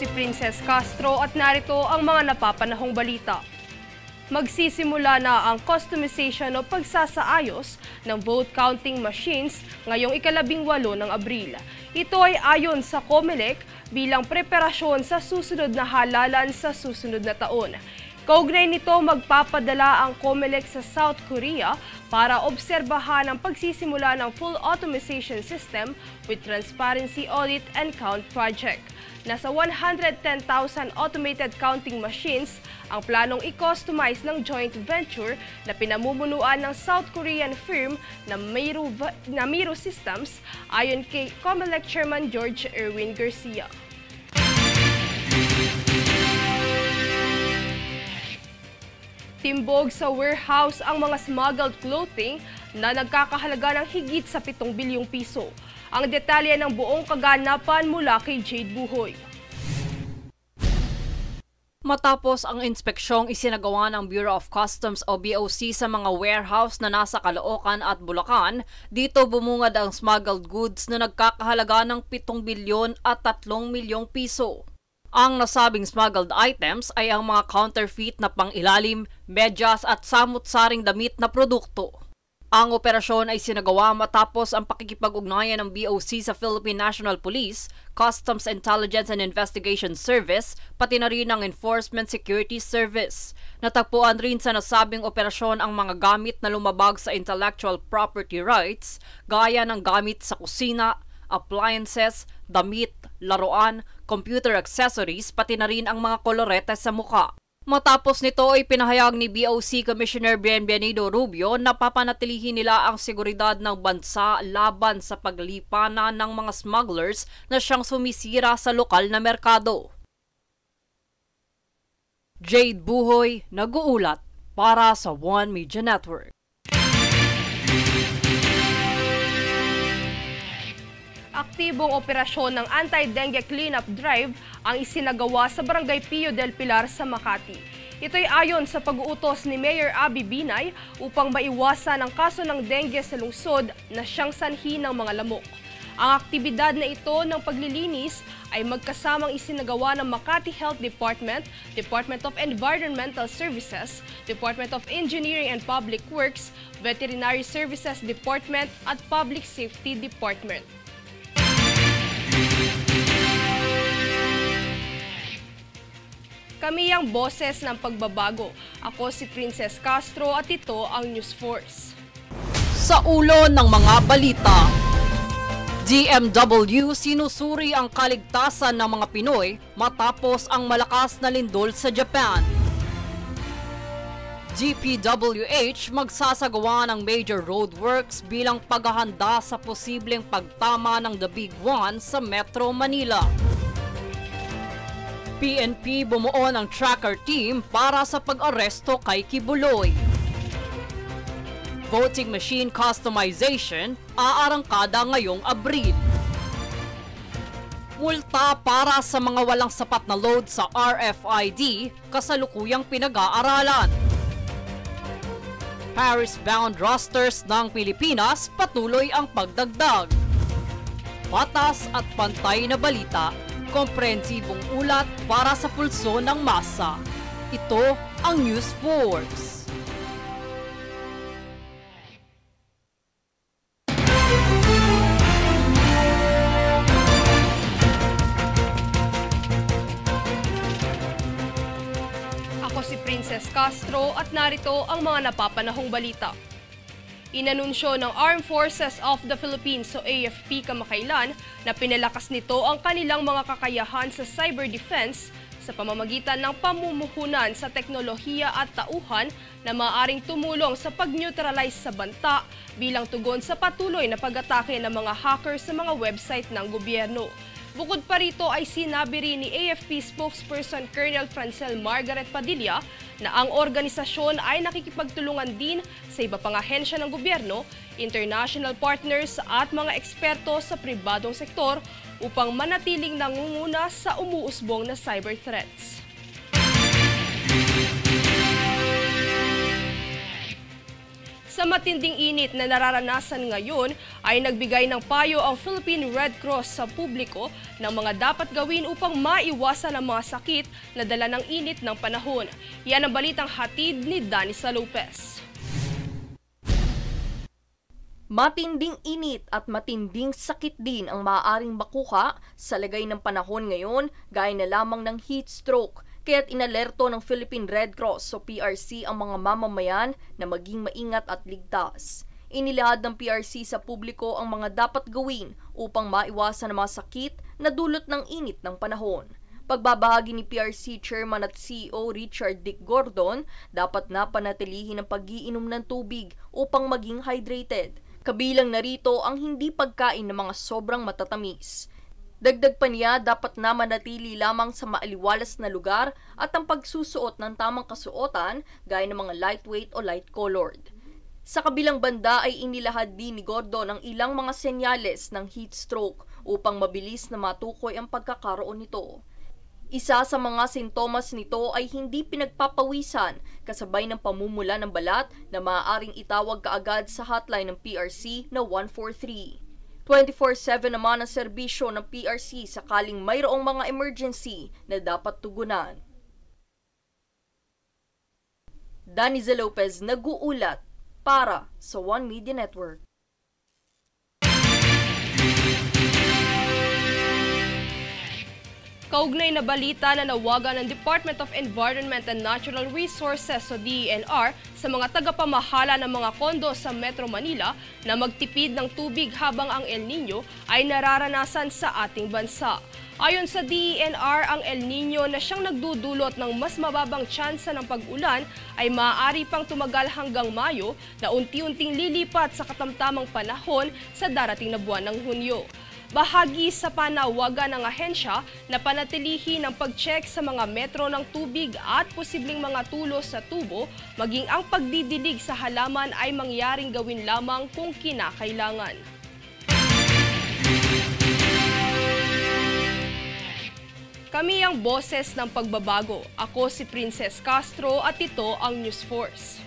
si Princess Castro at narito ang mga napapanahong balita. Magsisimula na ang customization o pagsasaayos ng vote counting machines ngayong ika-18 ng Abril. Ito ay ayon sa COMELEC bilang preparasyon sa susunod na halalan sa susunod na taon. Kaugnay nito, magpapadala ang COMELEC sa South Korea para obserbahan ang pagsisimula ng full automation system with transparency audit and count project. Nasa 110,000 automated counting machines ang planong i-customize ng joint venture na pinamumunuan ng South Korean firm na Miro Systems ayon kay COMELEC Chairman George Erwin Garcia. Timbog sa warehouse ang mga smuggled clothing na nagkakahalaga ng higit sa 7 bilyong piso. Ang detalye ng buong kaganapan mula kay Jade Buhoy. Matapos ang inspeksyong isinagawa ng Bureau of Customs o BOC sa mga warehouse na nasa Caloocan at Bulacan, dito bumungad ang smuggled goods na nagkakahalaga ng 7 bilyon at 3 milyong piso. Ang nasabing smuggled items ay ang mga counterfeit na pangilalim, medyas at samut-saring damit na produkto. Ang operasyon ay sinagawa matapos ang pakikipag-ugnayan ng BOC sa Philippine National Police, Customs Intelligence and Investigation Service, pati na rin ang Enforcement Security Service. Natagpuan rin sa nasabing operasyon ang mga gamit na lumabag sa intellectual property rights, gaya ng gamit sa kusina, appliances, damit, laruan, computer accessories, pati na rin ang mga kolorete sa mukha. Matapos nito ay pinahayag ni BOC Commissioner Bienvenido Rubio na papanatilihin nila ang seguridad ng bansa laban sa paglipana ng mga smugglers na siyang sumisira sa lokal na merkado. Jade Buhoy, nag-uulat para sa One Media Network. Aktibong operasyon ng anti-dengue cleanup drive ang isinagawa sa Barangay Pio del Pilar sa Makati. Ito'y ayon sa pag-uutos ni Mayor Abby Binay upang maiwasan ang kaso ng dengue sa lungsod na siyang sanhi ng mga lamok. Ang aktibidad na ito ng paglilinis ay magkasamang isinagawa ng Makati Health Department, Department of Environmental Services, Department of Engineering and Public Works, Veterinary Services Department at Public Safety Department. Kami ang boses ng pagbabago. Ako si Princess Castro at ito ang News Force. Sa ulo ng mga balita, DMW sinusuri ang kaligtasan ng mga Pinoy matapos ang malakas na lindol sa Japan. GPWH magsasagawa ng major roadworks bilang paghahanda sa posibleng pagtama ng The Big One sa Metro Manila. PNP bumuo ng tracker team para sa pag-aresto kay Kibuloy. Voting machine customization aarangkada ngayong Abril. Multa para sa mga walang sapat na load sa RFID kasalukuyang pinag-aaralan. Paris-bound rosters ng Pilipinas patuloy ang pagdagdag. Patas at pantay na balita, komprehensibong ulat para sa pulso ng masa. Ito ang News Force. Ako si Princess Castro at narito ang mga napapanahong balita. Inanunsyo ng Armed Forces of the Philippines o AFP kamakailan na pinalakas nito ang kanilang mga kakayahan sa cyber defense sa pamamagitan ng pamumuhunan sa teknolohiya at tauhan na maaaring tumulong sa pag-neutralize sa banta bilang tugon sa patuloy na pag-atake ng mga hackers sa mga website ng gobyerno. Bukod pa rito ay sinabi rin ni AFP spokesperson Colonel Francel Margaret Padilla na ang organisasyon ay nakikipagtulungan din sa iba pang ahensya ng gobyerno, international partners at mga eksperto sa pribadong sektor upang manatiling nangunguna sa umuusbong na cyber threats. Sa Sa matinding init na nararanasan ngayon ay nagbigay ng payo ang Philippine Red Cross sa publiko ng mga dapat gawin upang maiwasan ang mga sakit na dala ng init ng panahon. Yan ang balitang hatid ni Danisa Lopez. Matinding init at matinding sakit din ang maaaring makuha sa lagay ng panahon ngayon gaya na lamang ng heat stroke. Kaya't inalerto ng Philippine Red Cross o PRC ang mga mamamayan na maging maingat at ligtas. Inilahad ng PRC sa publiko ang mga dapat gawin upang maiwasan ang mga sakit na dulot ng init ng panahon. Pagbabahagi ni PRC Chairman at CEO Richard Dick Gordon, dapat na panatilihin ang pag-iinom ng tubig upang maging hydrated. Kabilang narito ang hindi pagkain ng mga sobrang matatamis. Dagdag pa niya, dapat na manatili lamang sa maaliwalas na lugar at ang pagsusuot ng tamang kasuotan gaya ng mga lightweight o light-colored. Sa kabilang banda ay inilahad din ni Gordon ang ilang mga senyales ng heat stroke upang mabilis na matukoy ang pagkakaroon nito. Isa sa mga sintomas nito ay hindi pinagpapawisan kasabay ng pamumula ng balat na maaaring itawag kaagad sa hotline ng PRC na 143. 24/7 naman ang serbisyo ng PRC sakaling mayroong mga emergency na dapat tugunan. Danisa Lopez nag-uulat para sa One Media Network. Kaugnay na balita na nawagan ng Department of Environment and Natural Resources o DENR sa mga tagapamahala ng mga kondo sa Metro Manila na magtipid ng tubig habang ang El Nino ay nararanasan sa ating bansa. Ayon sa DENR, ang El Nino na siyang nagdudulot ng mas mababang tsansa ng pag-ulan ay maaari pang tumagal hanggang Mayo na unti-unting lilipat sa katamtamang panahon sa darating na buwan ng Hunyo. Bahagi sa panawagan ng ahensya na panatilihin ang pag-check sa mga metro ng tubig at posibleng mga tulos sa tubo, maging ang pagdidilig sa halaman ay mangyaring gawin lamang kung kinakailangan. Kami ang boses ng pagbabago. Ako si Princess Castro at ito ang News Force.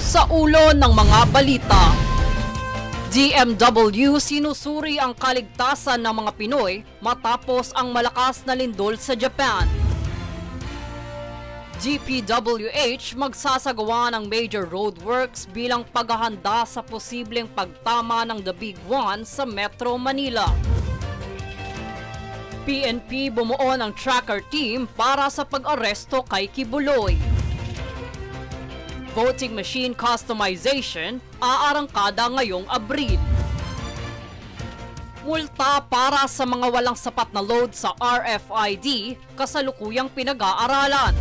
Sa ulo ng mga balita, DMW sinusuri ang kaligtasan ng mga Pinoy matapos ang malakas na lindol sa Japan. GPWH magsasagawa ng major roadworks bilang paghahanda sa posibleng pagtama ng The Big One sa Metro Manila. PNP bumuo ng tracker team para sa pag-aresto kay Kibuloy. Voting machine customization aarangkada ngayong Abril. Multa para sa mga walang sapat na load sa RFID kasalukuyang pinag-aaralan.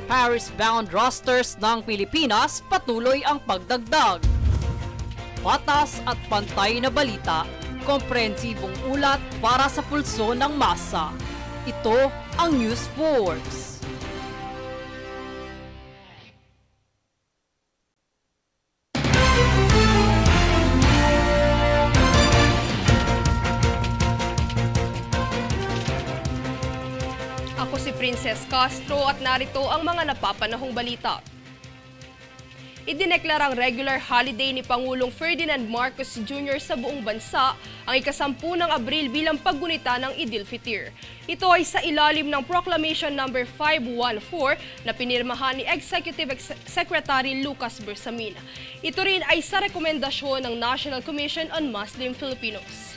Paris-bound rosters ng Pilipinas patuloy ang pagdagdag. Patas at pantay na balita, komprehensibong ulat para sa pulso ng masa. Ito ang News Force. Ako si Princess Castro at narito ang mga napapanahong balita. Idineklarang regular holiday ni Pangulong Ferdinand Marcos Jr. sa buong bansa ang ika-10 ng Abril bilang paggunita ng Eid-ul-Fitr. Ito ay sa ilalim ng Proclamation No. 514 na pinirmahan ni Executive Secretary Lucas Bersamin. Ito rin ay sa rekomendasyon ng National Commission on Muslim Filipinos.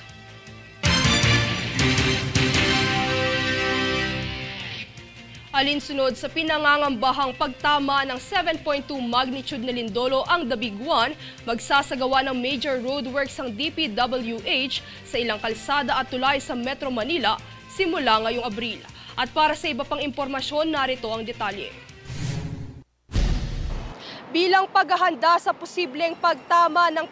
Alinsunod sa pinangangambahang pagtama ng 7.2 magnitude na lindolo ang The Big One, magsasagawa ng major roadworks ang DPWH sa ilang kalsada at tulay sa Metro Manila simula ngayong Abril. At para sa iba pang impormasyon, narito ang detalye. Bilang paghahanda sa posibleng pagtama ng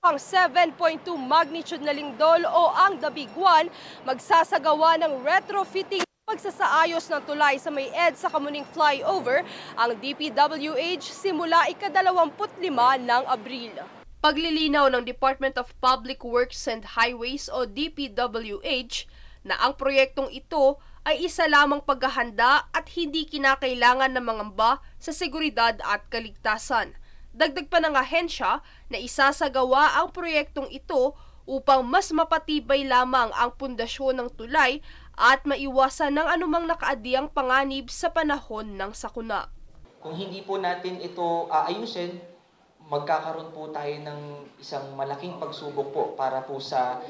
ang 7.2 magnitude na lindol o ang The Big One, magsasagawa ng retrofitting pagsasaayos ng tulay sa may EDSA Kamuning Flyover ang DPWH simula ika-25 ng Abril. Paglilinaw ng Department of Public Works and Highways o DPWH na ang proyektong ito ay isa lamang paghahanda at hindi kinakailangan ng mangamba sa seguridad at kaligtasan. Dagdag pa ng ahensya na isasagawa ang proyektong ito upang mas mapatibay lamang ang pundasyon ng tulay at maiwasan ng anumang nakaadyang panganib sa panahon ng sakuna. Kung hindi po natin ito aayusin, magkakaroon po tayo ng isang malaking pagsubok po para po sa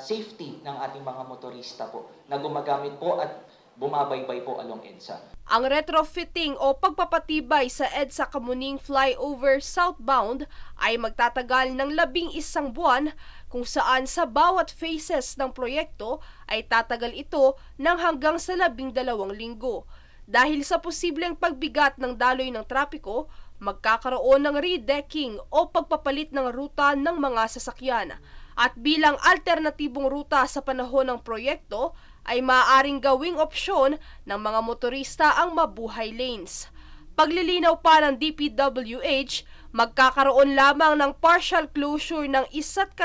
safety ng ating mga motorista po na gumagamit po at bumabaybay po along EDSA. Ang retrofitting o pagpapatibay sa EDSA Kamuning Flyover southbound ay magtatagal ng 11 buwan kung saan sa bawat phases ng proyekto ay tatagal ito ng hanggang sa 12 linggo. Dahil sa posibleng pagbigat ng daloy ng trapiko, magkakaroon ng redecking o pagpapalit ng ruta ng mga sasakyan. At bilang alternatibong ruta sa panahon ng proyekto, ay maaaring gawing opsyon ng mga motorista ang mabuhay lanes. Paglilinaw pa ng DPWH, magkakaroon lamang ng partial closure ng 1.5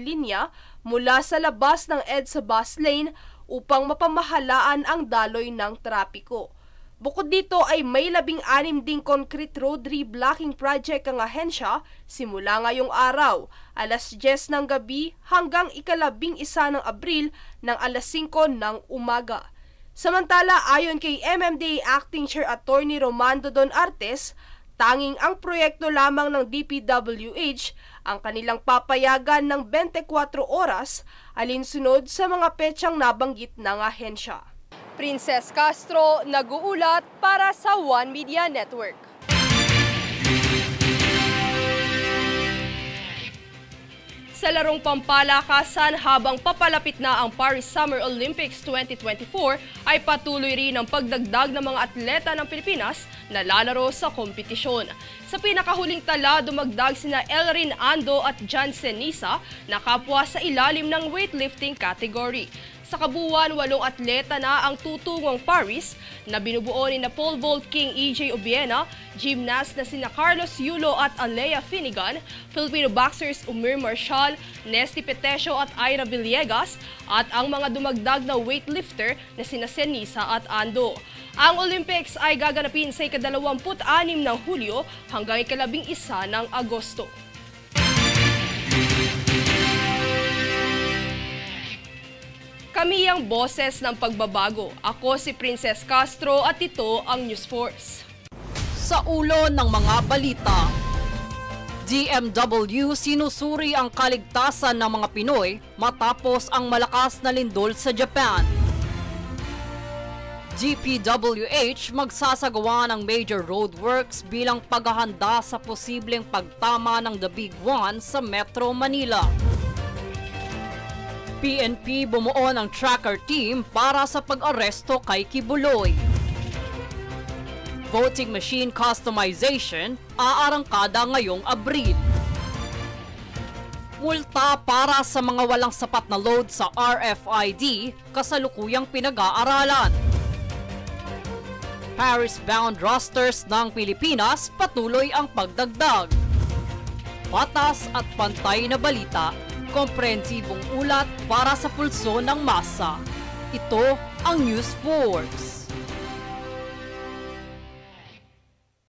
linya mula sa labas ng EDSA bus lane upang mapamahalaan ang daloy ng trapiko. Bukod dito ay may 16 ding concrete road reblocking project ang ahensya simula ngayong araw, alas 10 ng gabi hanggang ika-11 ng Abril ng alas 5 ng umaga. Samantala, ayon kay MMDA Acting Chair Attorney Romando Don Artes, tanging ang proyekto lamang ng DPWH ang kanilang papayagan ng 24 oras alinsunod sa mga petsang nabanggit ng ahensya. Princess Castro, nag-uulat para sa One Media Network. Sa larong pampalakasan habang papalapit na ang Paris Summer Olympics 2024 ay patuloy rin ang pagdagdag ng mga atleta ng Pilipinas na lalaro sa kompetisyon. Sa pinakahuling tala, dumagdag sina Elrin Ando at Jansen Nisa na kapwa sa ilalim ng weightlifting category. Sa kabuuan, 8 atleta na ang tutungong Paris na binubuo ni na pole vault king EJ Obiena, gymnast na sina Carlos Yulo at Alea Finnegan, Filipino boxers Umir Marshall, Nesty Petesio at Ira Villegas, at ang mga dumagdag na weightlifter na sina Senisa at Ando. Ang Olympics ay gaganapin sa ika-26 ng Hulyo hanggang ika-11 ng Agosto. Kami ang boses ng pagbabago. Ako si Princess Castro at ito ang News Force. Sa ulo ng mga balita, DMW sinusuri ang kaligtasan ng mga Pinoy matapos ang malakas na lindol sa Japan. GPWH magsasagawa ng major roadworks bilang paghahanda sa posibleng pagtama ng The Big One sa Metro Manila. PNP bumuo ng tracker team para sa pag-aresto kay Kibuloy. Voting machine customization aarangkada ngayong Abril. Multa para sa mga walang sapat na load sa RFID kasalukuyang pinag-aaralan. Paris-bound rosters ng Pilipinas patuloy ang pagdagdag. Patas at pantay na balita, komprehensibong ulat para sa pulso ng masa. Ito ang News Force.